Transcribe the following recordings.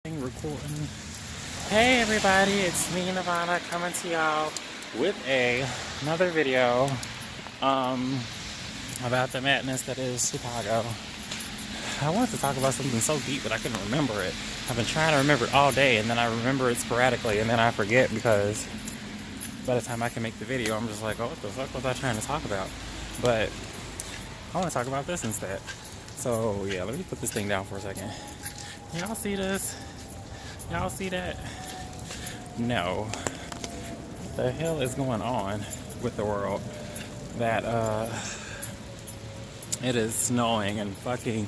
Recording. Hey everybody, it's me, Nirvana, coming to y'all with another video about the madness that is Chicago. I wanted to talk about something so deep, but I couldn't remember it. I've been trying to remember it all day, and then I remember it sporadically, and then I forget because by the time I can make the video, I'm just like, oh, what the fuck was I trying to talk about? But I want to talk about this instead. So yeah, let me put this thing down for a second. Y'all see this? Y'all see that? No. What the hell is going on with the world? That it is snowing in fucking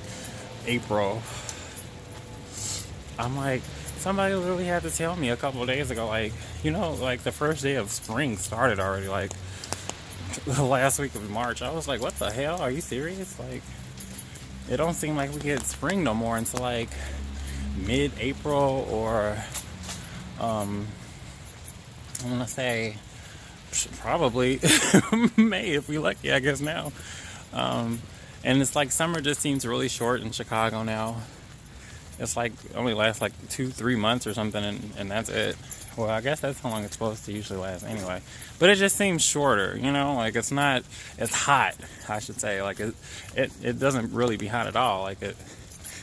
April. I'm like, somebody literally had to tell me a couple of days ago, like, you know, like the first day of spring started already, like the last week of March. I was like, what the hell? Are you serious? Like, it don't seem like we get spring no more until like mid-April or I'm gonna say probably May if we lucky, I guess now. And it's like summer just seems really short in Chicago now. It's like only lasts like 2-3 months or something, and that's it. Well, I guess that's how long it's supposed to usually last anyway. But it just seems shorter, you know, like it's not, it's hot, I should say. Like it doesn't really be hot at all. Like it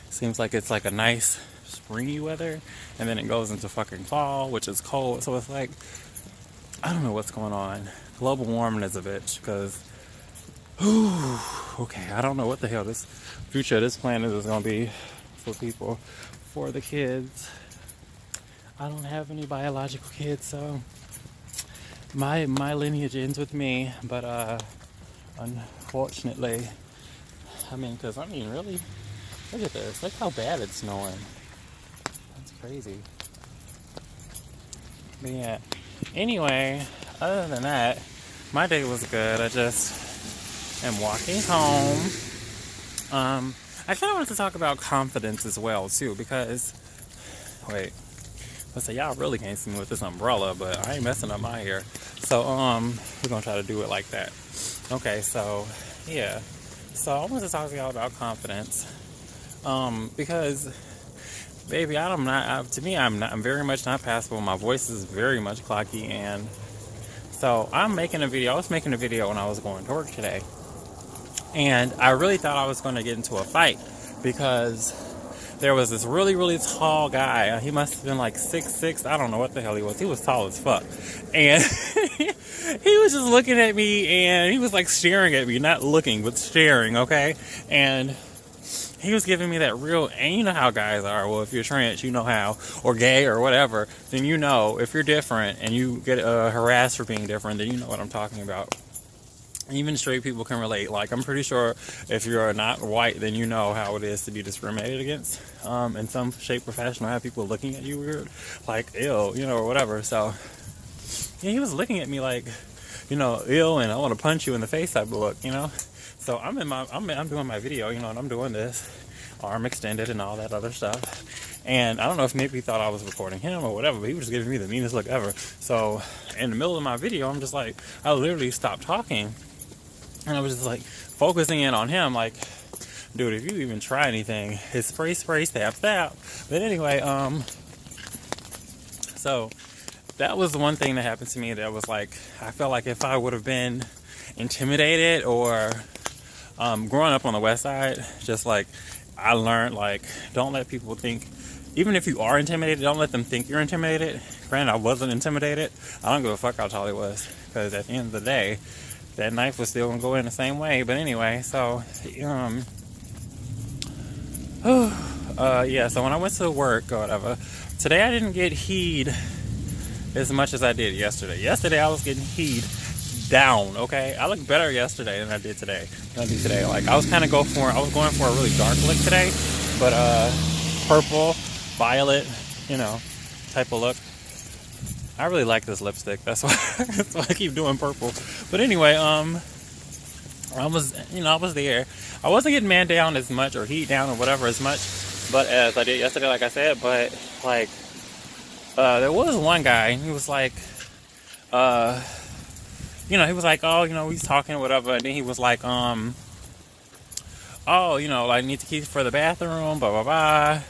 seems like it's like a nice springy weather, and then it goes into fucking fall, which is cold. So it's like, I don't know what's going on. Global warming is a bitch, because okay, I don't know what the hell this future of this planet is gonna be for people, for the kids. I don't have any biological kids, so my lineage ends with me, but unfortunately, I mean, because I mean, really, look at this, look how bad it's snowing. That's crazy. But yeah, anyway, other than that, my day was good. I just am walking home. I kind of wanted to talk about confidence as well too, because wait, let's say y'all really can't see me with this umbrella, but I ain't messing up my hair, so we're gonna try to do it like that. Okay, so yeah, so I wanted to talk to y'all about confidence, because baby, I'm very much not passable. My voice is very much clocky, and so I was making a video when I was going to work today, and I really thought I was going to get into a fight, because there was this really, really tall guy. He must have been like 6'6". I don't know what the hell he was. He was tall as fuck. And he was just looking at me, and he was like staring at me. Not looking, but staring, okay? And he was giving me that real, and you know how guys are. Well, if you're trans, you know how, or gay or whatever, then you know. If you're different and you get harassed for being different, then you know what I'm talking about. Even straight people can relate. Like, I'm pretty sure if you're not white, then you know how it is to be discriminated against in some shape or fashion, or have people looking at you weird, like ill, you know, or whatever. So yeah, he was looking at me like, you know, ill, and I want to punch you in the face type of look, you know. So I'm doing my video, you know, and I'm doing this, arm extended and all that other stuff. And I don't know if maybe he thought I was recording him or whatever, but he was just giving me the meanest look ever. So in the middle of my video, I'm just like, I literally stopped talking. And I was just like focusing in on him, like, dude, if you even try anything, it's spray, stab. But anyway, so that was the one thing that happened to me that was like, I felt like if I would have been intimidated or growing up on the West Side, just like I learned, like, don't let people think, even if you are intimidated, don't let them think you're intimidated. Granted, I wasn't intimidated. I don't give a fuck how tall he was, because at the end of the day, that knife was still gonna go in the same way. But anyway, so yeah, so when I went to work or whatever, today I didn't get heed as much as I did yesterday. Yesterday I was getting heed down, okay? I looked better yesterday than I did today. Like, I was going for a really dark look today, but purple, violet, you know, type of look. I really like this lipstick. That's why I keep doing purple. But anyway, I was there. I wasn't getting man down as much, or heat down or whatever as much, but as I did yesterday, like I said. But like, there was one guy. He was like, he was like, oh, he's talking or whatever, and then he was like, oh, I need to keep for the bathroom, blah blah blah.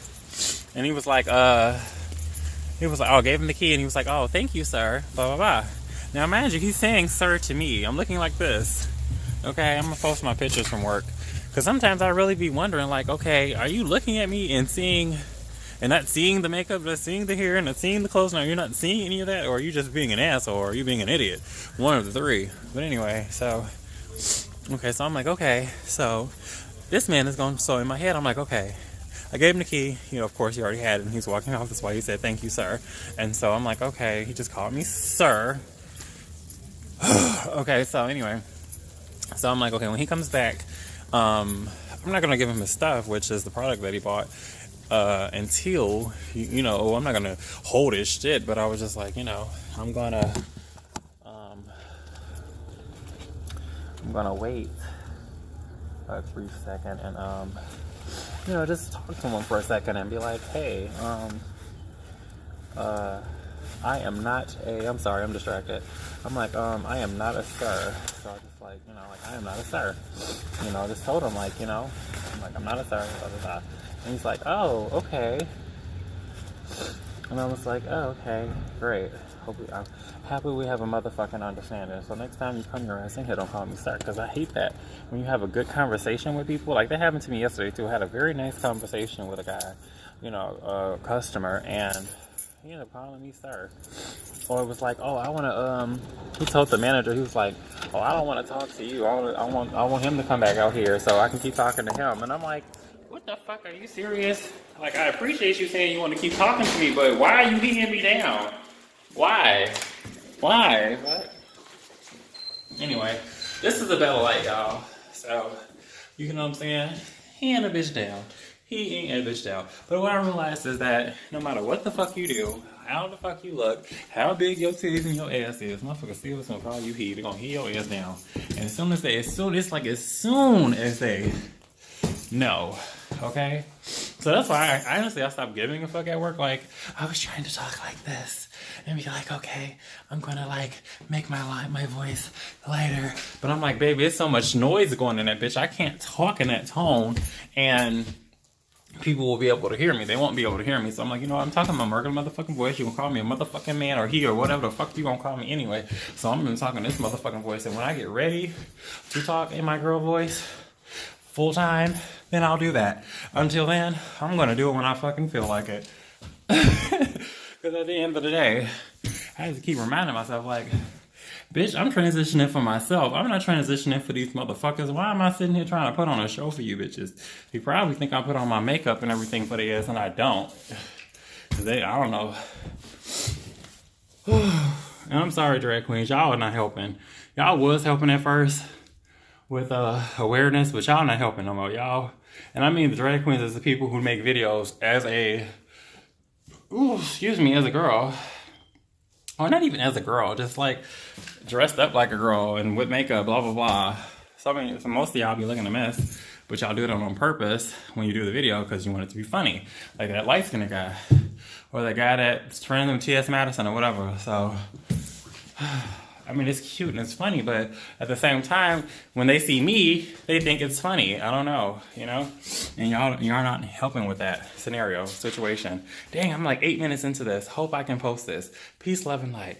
And he was like, oh, I gave him the key, and he was like, oh, thank you, sir, blah, blah, blah. Now imagine, he's saying sir to me. I'm looking like this. Okay, I'm going to post my pictures from work. Because sometimes I really be wondering, like, okay, are you looking at me and seeing, and not seeing the makeup, not seeing the hair, not seeing the clothes, now you're not seeing any of that? Or are you just being an asshole, or are you being an idiot? One of the three. But anyway, so, okay, so I'm like, okay, so this man is going, so in my head, I'm like, okay, I gave him the key, you know, of course he already had it, and he's walking off, that's why he said, thank you, sir. And so I'm like, okay, he just called me sir. Okay, so anyway, so I'm like, okay, when he comes back, I'm not going to give him his stuff, which is the product that he bought, until, you know, I'm not going to hold his shit, but I was just like, you know, I'm going to wait a brief second and, you know, just talk to him for a second and be like, hey, I am not I'm sorry, I'm distracted. I'm like, I am not a sir. So I just like, you know, like, I am not a sir. You know, I just told him, like, you know, I'm like, I'm not a sir, blah, blah, blah. And he's like, oh, okay. And I was like, oh, okay, great. I'm happy we have a motherfucking understanding. So next time you come your ass in here, don't call me sir, because I hate that when you have a good conversation with people. Like, that happened to me yesterday, too. I had a very nice conversation with a guy, you know, a customer, and he ended up calling me sir. Or it was like, oh, I want to, he told the manager, he was like, oh, I don't want to talk to you. I want him to come back out here so I can keep talking to him. And I'm like, what the fuck, are you serious? Like, I appreciate you saying you want to keep talking to me, but why are you beating me down? Why? What? Anyway, this is a better light, y'all. So, you know what I'm saying? He ain't a bitch down. He ain't a bitch down. But what I realized is that no matter what the fuck you do, how the fuck you look, how big your titties and your ass is, motherfuckers still gonna call you he. They're gonna heat your ass down. And as soon as they know, okay? So that's why I honestly stopped giving a fuck at work. Like, I was trying to talk like this and be like, okay, I'm gonna like make my voice lighter. But I'm like, baby, it's so much noise going in that bitch. I can't talk in that tone and people will be able to hear me. They won't be able to hear me. So I'm like, you know what? I'm talking my regular motherfucking voice. You can call me a motherfucking man or he or whatever the fuck you gonna call me anyway. So I'm gonna be talking this motherfucking voice. And when I get ready to talk in my girl voice full time, then I'll do that. Until then, I'm gonna do it when I fucking feel like it. Because at the end of the day, I have to keep reminding myself, like, bitch, I'm transitioning for myself. I'm not transitioning for these motherfuckers. Why am I sitting here trying to put on a show for you bitches? You probably think I put on my makeup and everything for the ass, and I don't. Cause I don't know. And I'm sorry, drag queens. Y'all are not helping. Y'all was helping at first with awareness, but y'all not helping no more, y'all. And I mean the drag queens as the people who make videos as as a girl. Or not even as a girl, just like dressed up like a girl and with makeup, blah, blah, blah. So I mean, so most of y'all be looking a mess, but y'all do it on purpose when you do the video because you want it to be funny. Like that light-skinned guy. Or that guy that's friends with T.S. Madison or whatever. So, I mean, it's cute and it's funny, but at the same time, when they see me, they think it's funny. I don't know, you know? And y'all not helping with that situation. Dang, I'm like 8 minutes into this. Hope I can post this. Peace, love, and light.